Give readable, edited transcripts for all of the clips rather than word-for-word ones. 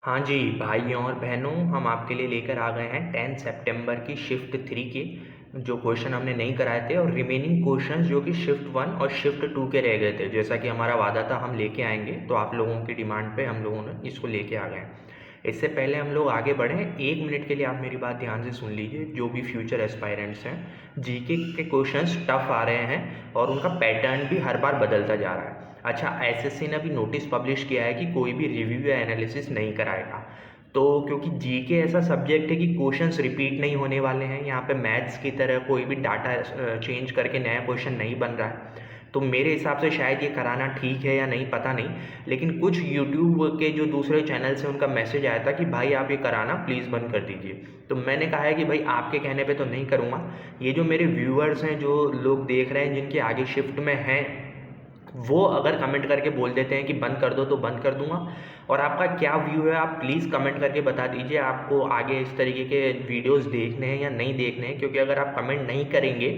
हाँ जी भाइयों और बहनों, हम आपके लिए लेकर आ गए हैं 10 सितंबर की शिफ्ट 3 के जो क्वेश्चन हमने नहीं कराए थे और रिमेनिंग क्वेश्चंस जो कि शिफ्ट 1 और शिफ्ट 2 के रह गए थे। जैसा कि हमारा वादा था हम लेके आएंगे, तो आप लोगों की डिमांड पे हम लोगों ने इसको लेके आ गए हैं। इससे पहले हम लोग आगे बढ़ें, 1 मिनट के लिए आप मेरी बात ध्यान से सुन लीजिए। जो भी फ्यूचर एस्पायरेंट्स हैं, जीके के क्वेश्चंस टफ आ रहे हैं और उनका पैटर्न भी हर बार बदलता जा रहा है। अच्छा, एसएससी ने अभी नोटिस पब्लिश किया है कि कोई भी रिव्यू या एनालिसिस नहीं कराएगा। तो क्योंकि जीके ऐसा सब्जेक्ट है कि क्वेश्चंस रिपीट नहीं होने वाले हैं, यहाँ पे मैथ्स की तरह कोई भी डाटा चेंज करके नया क्वेश्चन नहीं बन रहा है। तो मेरे हिसाब से शायद ये कराना ठीक है या नहीं पता नहीं, लेकिन कुछ यूट्यूब के जो दूसरे चैनल से उनका मैसेज आया था कि भाई आप ये कराना प्लीज़ बंद कर दीजिए। तो मैंने कहा है कि भाई आपके कहने पे तो नहीं करूँगा। ये जो मेरे व्यूअर्स हैं, जो लोग देख रहे हैं, जिनके आगे शिफ्ट में हैं, वो अगर कमेंट करके बोल देते हैं कि बंद कर दो तो बंद कर दूंगा। और आपका क्या व्यू है आप प्लीज़ कमेंट करके बता दीजिए, आपको आगे इस तरीके के वीडियोस देखने हैं या नहीं देखने हैं। क्योंकि अगर आप कमेंट नहीं करेंगे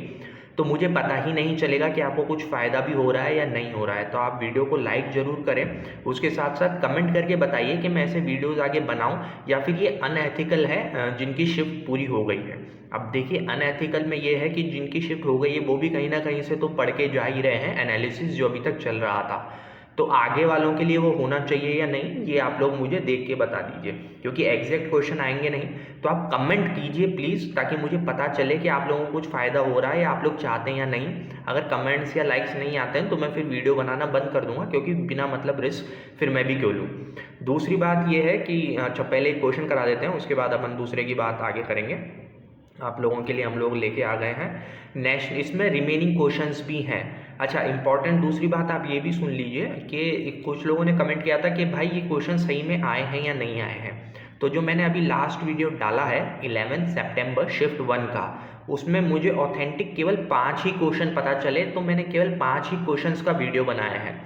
तो मुझे पता ही नहीं चलेगा कि आपको कुछ फ़ायदा भी हो रहा है या नहीं हो रहा है। तो आप वीडियो को लाइक ज़रूर करें, उसके साथ साथ कमेंट करके बताइए कि मैं ऐसे वीडियोस आगे बनाऊं या फिर ये अनएथिकल है जिनकी शिफ्ट पूरी हो गई है। अब देखिए, अनएथिकल में ये है कि जिनकी शिफ्ट हो गई है वो भी कहीं ना कहीं से तो पढ़ के जा ही रहे हैं एनालिसिस जो अभी तक चल रहा था। तो आगे वालों के लिए वो होना चाहिए या नहीं, ये आप लोग मुझे देख के बता दीजिए। क्योंकि एग्जैक्ट क्वेश्चन आएंगे नहीं, तो आप कमेंट कीजिए प्लीज़, ताकि मुझे पता चले कि आप लोगों को कुछ फ़ायदा हो रहा है या आप लोग चाहते हैं या नहीं। अगर कमेंट्स या लाइक्स नहीं आते हैं तो मैं फिर वीडियो बनाना बंद कर दूंगा, क्योंकि बिना मतलब रिस्क फिर मैं भी क्यों लूँ। दूसरी बात ये है कि अच्छा, पहले एक क्वेश्चन करा देते हैं, उसके बाद अपन दूसरे की बात आगे करेंगे। आप लोगों के लिए हम लोग लेके आ गए हैं नेशनल, इसमें रिमेनिंग क्वेश्चंस भी हैं। अच्छा, इंपॉर्टेंट दूसरी बात आप ये भी सुन लीजिए कि कुछ लोगों ने कमेंट किया था कि भाई ये क्वेश्चन सही में आए हैं या नहीं आए हैं। तो जो मैंने अभी लास्ट वीडियो डाला है 11 सितंबर शिफ्ट 1 का, उसमें मुझे ऑथेंटिक केवल 5 ही क्वेश्चन पता चले, तो मैंने केवल 5 ही क्वेश्चंस का वीडियो बनाया है।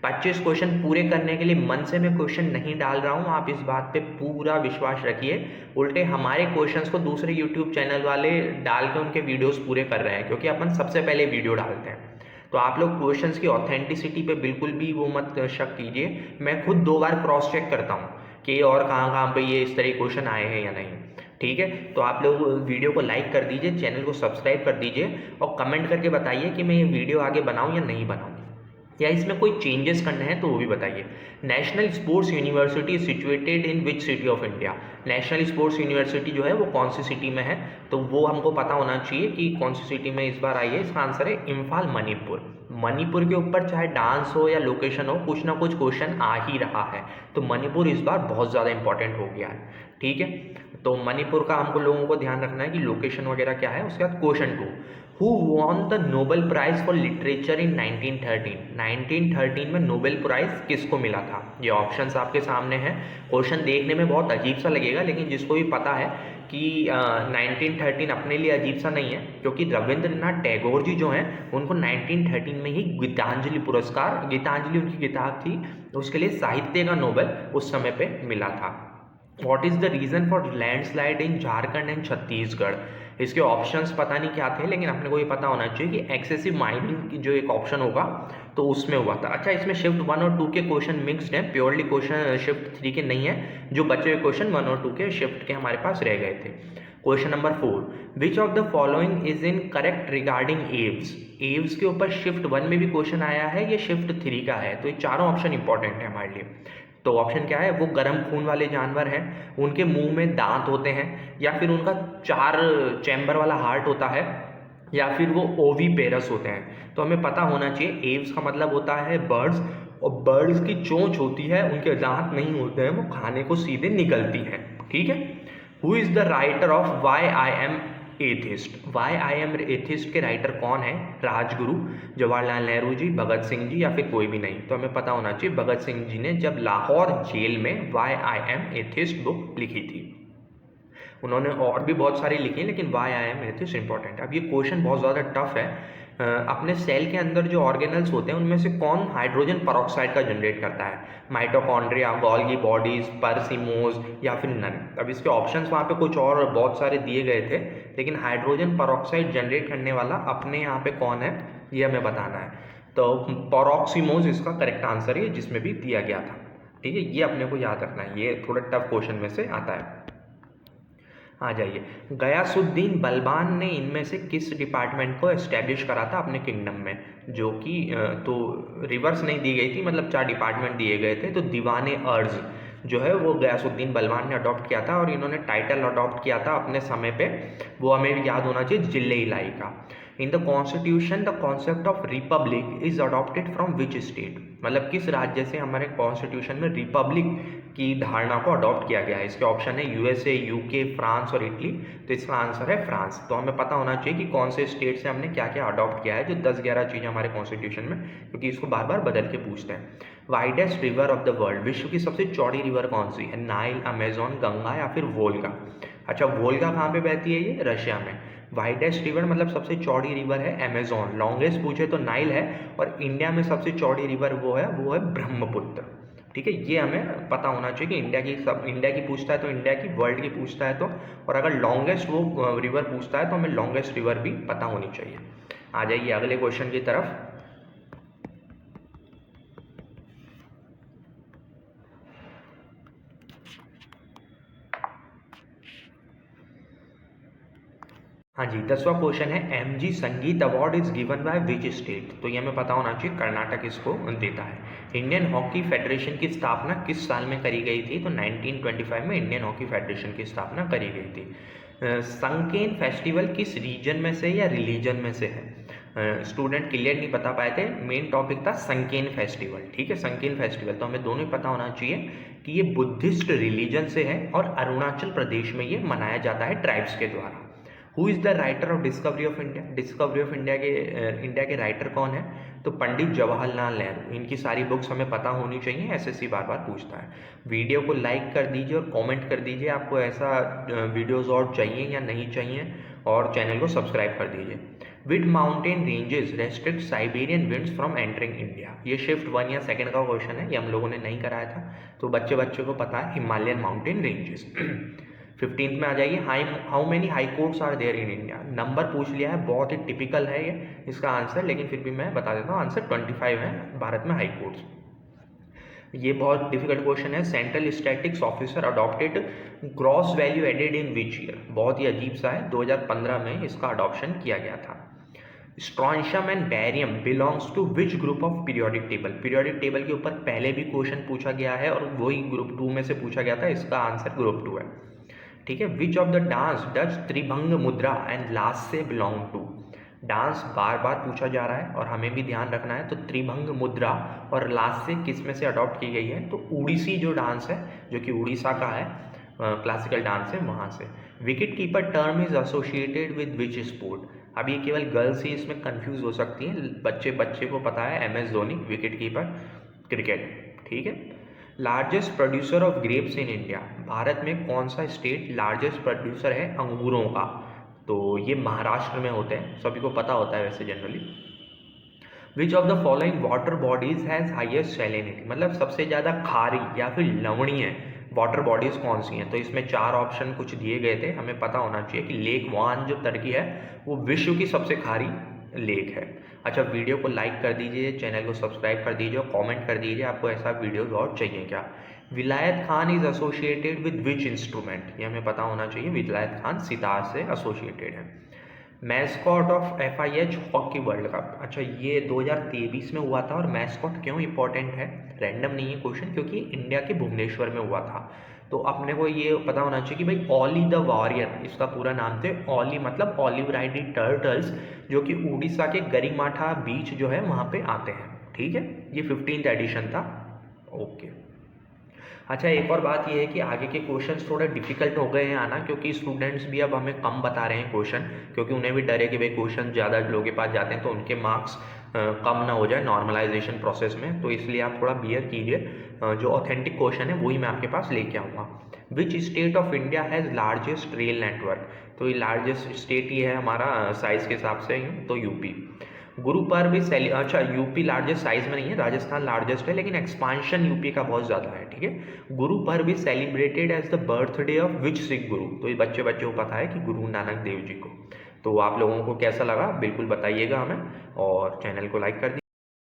25 क्वेश्चन पूरे करने के लिए मन से मैं क्वेश्चन नहीं डाल रहा हूँ, आप इस बात पे पूरा विश्वास रखिए। उल्टे हमारे क्वेश्चंस को दूसरे यूट्यूब चैनल वाले डाल के उनके वीडियोस पूरे कर रहे हैं, क्योंकि अपन सबसे पहले वीडियो डालते हैं। तो आप लोग क्वेश्चंस की ऑथेंटिसिटी पे बिल्कुल भी वो मत शक कीजिए। मैं खुद 2 बार क्रॉस चेक करता हूँ कि और कहाँ कहाँ पे ये इस तरह क्वेश्चन आए हैं या नहीं। ठीक है, तो आप लोग वीडियो को लाइक कर दीजिए, चैनल को सब्सक्राइब कर दीजिए और कमेंट करके बताइए कि मैं ये वीडियो आगे बनाऊँ या नहीं बनाऊँ, या इसमें कोई चेंजेस करने हैं तो वो भी बताइए। National sports university situated in which city of India. National sports university जो है वो कौन सी सिटी में है, तो वो हमको पता होना चाहिए कि कौन सी सिटी में इस बार आई है। इसका आंसर है इम्फाल, मणिपुर। मणिपुर के ऊपर चाहे डांस हो या लोकेशन हो, कुछ ना कुछ क्वेश्चन आ ही रहा है। तो मणिपुर इस बार बहुत ज़्यादा इंपॉर्टेंट हो गया है। ठीक है, तो मणिपुर का हमको लोगों को ध्यान रखना है कि लोकेशन वगैरह क्या है। उसके बाद question 2, who won the Nobel prize for literature in 1913। 1913 में नोबेल प्राइज किसको मिला था? ये ऑप्शंस आपके सामने हैं। क्वेश्चन देखने में बहुत अजीब सा लगेगा, लेकिन जिसको भी पता है कि 1913 अपने लिए अजीब सा नहीं है, क्योंकि रविंद्रनाथ टैगोर जी जो हैं उनको 1913 में ही गीतांजलि पुरस्कार, गीतांजलि उनकी किताब थी, उसके लिए साहित्य का नोबेल उस समय पे मिला था। What is the reason for landslide in Jharkhand and Chhattisgarh? इसके ऑप्शंस पता नहीं क्या थे, लेकिन अपने को ये पता होना चाहिए कि एक्सेसिव माइनिंग की जो एक ऑप्शन होगा तो उसमें हुआ था। अच्छा, इसमें शिफ्ट 1 और 2 के क्वेश्चन मिक्स्ड हैं, प्योरली क्वेश्चन शिफ्ट 3 के नहीं है। जो बचे हुए क्वेश्चन 1 और 2 के शिफ्ट के हमारे पास रह गए थे। Question number 4, which of the following is in correct regarding Aves? Aves के ऊपर शिफ्ट 1 में भी क्वेश्चन आया है, ये शिफ्ट 3 का है, तो ये चारों ऑप्शन इंपॉर्टेंट है हमारे लिए। तो ऑप्शन क्या है? वो गर्म खून वाले जानवर हैं, उनके मुंह में दांत होते हैं, या फिर उनका 4 चैम्बर वाला हार्ट होता है, या फिर वो ओवीपेरस होते हैं। तो हमें पता होना चाहिए एव्स का मतलब होता है बर्ड्स, और बर्ड्स की चोंच होती है, उनके दांत नहीं होते हैं, वो खाने को सीधे निगलती हैं। ठीक है, who is the writer of why I am atheist? Why I am atheist के राइटर कौन है? राजगुरु, जवाहरलाल नेहरू जी, भगत सिंह जी, या फिर कोई भी नहीं। तो हमें पता होना चाहिए भगत सिंह जी ने जब लाहौर जेल में why I am atheist book लिखी थी। उन्होंने और भी बहुत सारी लिखी हैं, लेकिन why I am atheist important है। अब ये क्वेश्चन बहुत ज़्यादा टफ है। अपने सेल के अंदर जो ऑर्गेनल्स होते हैं उनमें से कौन हाइड्रोजन पेरोक्साइड का जनरेट करता है? माइटोकॉन्ड्रिया, गोल्गी बॉडीज, परसिमोज, या फिर नन? अब इसके ऑप्शंस वहाँ पे कुछ और बहुत सारे दिए गए थे, लेकिन हाइड्रोजन पेरोक्साइड जनरेट करने वाला अपने यहाँ पे कौन है ये हमें बताना है। तो पेरोक्सिमोज इसका करेक्ट आंसर है, जिसमें भी दिया गया था। ठीक है, ये अपने को याद रखना है, ये थोड़ा टफ क्वेश्चन में से आता है। आ जाइए, गयासुद्दीन बलबान ने इनमें से किस डिपार्टमेंट को एस्टेब्लिश करा था अपने किंगडम में, जो कि तो रिवर्स नहीं दी गई थी, मतलब 4 डिपार्टमेंट दिए गए थे। तो दीवाने अर्ज जो है वो गयासुद्दीन बलबान ने अडॉप्ट किया था, और इन्होंने टाइटल अडॉप्ट किया था अपने समय पे, वो हमें भी याद होना चाहिए, जिले इलाई का। In the constitution the concept of Republic is adopted from which state, मतलब किस राज्य से हमारे कॉन्स्टिट्यूशन में रिपब्लिक की धारणा को अडॉप्ट किया गया है। इसके ऑप्शन है यूएसए, यूके, फ्रांस और इटली। तो इसका आंसर है फ्रांस। तो हमें पता होना चाहिए कि कौन से स्टेट से हमने क्या क्या अडॉप्ट किया है, जो 10-11 चीज़ें हमारे कॉन्स्टिट्यूशन में, क्योंकि इसको बार बार बदल के पूछते हैं। Widest river of the world, विश्व की सबसे चौड़ी रिवर कौन सी है? नाइल, अमेजोन, गंगा या फिर वोल्गा। अच्छा, वोल्गा कहाँ पे बहती है? ये रशिया में। वाइडेस्ट रिवर मतलब सबसे चौड़ी रिवर है अमेजोन। लॉन्गेस्ट पूछे तो नाइल है, और इंडिया में सबसे चौड़ी रिवर वो है ब्रह्मपुत्र। ठीक है, ये हमें पता होना चाहिए कि इंडिया की पूछता है तो इंडिया की, वर्ल्ड की पूछता है तो, और अगर लॉन्गेस्ट वो रिवर पूछता है तो हमें लॉन्गेस्ट रिवर भी पता होनी चाहिए। आ जाइए अगले क्वेश्चन की तरफ। हाँ जी, 10वां क्वेश्चन है, एमजी संगीत award is given by which state. तो ये हमें पता होना चाहिए, कर्नाटक इसको देता है। इंडियन हॉकी फेडरेशन की स्थापना किस साल में करी गई थी? तो 1925 में इंडियन हॉकी फेडरेशन की स्थापना करी गई थी। संकेन फेस्टिवल किस रीजन में से या रिलीजन में से है? स्टूडेंट क्लियर नहीं बता पाए थे, मेन टॉपिक था संकेन फेस्टिवल। ठीक है, संकेन फेस्टिवल तो हमें दोनों ही पता होना चाहिए कि ये बुद्धिस्ट रिलीजन से है, और अरुणाचल प्रदेश में ये मनाया जाता है ट्राइब्स के द्वारा। Who is the writer of discovery of India? Discovery of India के राइटर कौन है? तो पंडित जवाहरलाल नेहरू। इनकी सारी बुक्स हमें पता होनी चाहिए, एसएससी बार बार पूछता है। वीडियो को लाइक कर दीजिए और कमेंट कर दीजिए आपको ऐसा वीडियोस और चाहिए या नहीं चाहिए, और चैनल को सब्सक्राइब कर दीजिए। With mountain ranges restrict Siberian winds from entering India. ये शिफ्ट 1 या सेकंड का क्वेश्चन है, ये हम लोगों ने नहीं कराया था, तो बच्चे को पता है, हिमालयन माउंटेन रेंजेस। 15th में आ जाइए, how many high courts are there in India. Number पूछ लिया है, बहुत ही टिपिकल है ये इसका आंसर, लेकिन फिर भी मैं बता देता हूँ, आंसर 25 है भारत में हाई कोर्ट्स। ये बहुत डिफिकल्ट क्वेश्चन है। Central statics officer adopted gross value added in which year. बहुत ही अजीब सा है, 2015 में इसका अडॉप्शन किया गया था। Strontium and barium belongs to which group of periodic table. Periodic table के ऊपर पहले भी क्वेश्चन पूछा गया है, और वही ग्रुप 2 में से पूछा गया था, इसका आंसर ग्रुप 2 है। ठीक है, विच ऑफ द डांस डच त्रिभंग मुद्रा एंड लास्ट से बिलोंग टू। डांस बार बार पूछा जा रहा है और हमें भी ध्यान रखना है। तो त्रिभंग मुद्रा और लास्ट से किस में से अडॉप्ट की गई है? तो उड़ीसी जो डांस है, जो कि उड़ीसा का है, क्लासिकल डांस है, वहाँ से। Wicket keeper term is associated with which sport. अब ये केवल गर्ल्स ही इसमें कंफ्यूज हो सकती हैं, बच्चे को पता है, MS Dhoni wicket keeper, cricket. ठीक है, largest producer of grapes in India. Bharat में कौन सा स्टेट लार्जेस्ट प्रोड्यूसर है अंगूरों का? तो ये महाराष्ट्र में होते हैं, सभी को पता होता है वैसे generally. Which of the following water bodies has highest salinity, मतलब सबसे ज़्यादा खारी या फिर लवणीय वाटर बॉडीज कौन सी हैं? तो इसमें 4 ऑप्शन कुछ दिए गए थे, हमें पता होना चाहिए कि लेक वान जो टर्की है वो विश्व की सबसे खारी लेक है। अच्छा, वीडियो को लाइक कर दीजिए, चैनल को सब्सक्राइब कर दीजिए और कमेंट कर दीजिए आपको ऐसा वीडियोस और चाहिए क्या। विलायत Khan is associated with which instrument? ये हमें पता होना चाहिए, विलायत खान सितार से एसोसिएटेड है। Mascot of FIH hockey world cup. अच्छा, ये 2023 में हुआ था, और मैस्कॉट क्यों इंपॉर्टेंट है? रैंडम नहीं है क्वेश्चन, क्योंकि इंडिया के भुवनेश्वर में हुआ था। तो अपने को ये पता होना चाहिए कि भाई ओली द वॉरियर, इसका पूरा नाम थे ओली, मतलब ऑलिव राइडेड टर्टल्स, जो कि उड़ीसा के गरिमाठा बीच जो है वहाँ पे आते हैं। ठीक है, ये 15th एडिशन था। ओके। अच्छा, एक और बात ये है कि आगे के क्वेश्चंस थोड़े डिफिकल्ट हो गए हैं आना, क्योंकि स्टूडेंट्स भी अब हमें कम बता रहे हैं क्वेश्चन, क्योंकि उन्हें भी डर है कि भाई क्वेश्चन ज़्यादा लोगों के पास जाते हैं तो उनके मार्क्स कम ना हो जाए नॉर्मलाइजेशन प्रोसेस में। तो इसलिए आप थोड़ा बियर कीजिए, जो ऑथेंटिक क्वेश्चन है वही मैं आपके पास लेके आऊँगा। Which state of India has largest rail network? तो ये लार्जेस्ट स्टेट ये है हमारा साइज़ के हिसाब से, तो यूपी। गुरु पर्व इज अच्छा, यूपी लार्जेस्ट साइज में नहीं है, राजस्थान लार्जेस्ट है, लेकिन एक्सपांशन यूपी का बहुत ज़्यादा है। ठीक है, Guru Parv is celebrated as the birthday of which Sikh Guru? तो ये बच्चे को पता है कि गुरु नानक देव जी को। तो आप लोगों को कैसा लगा बिल्कुल बताइएगा हमें, और चैनल को लाइक कर दीजिए।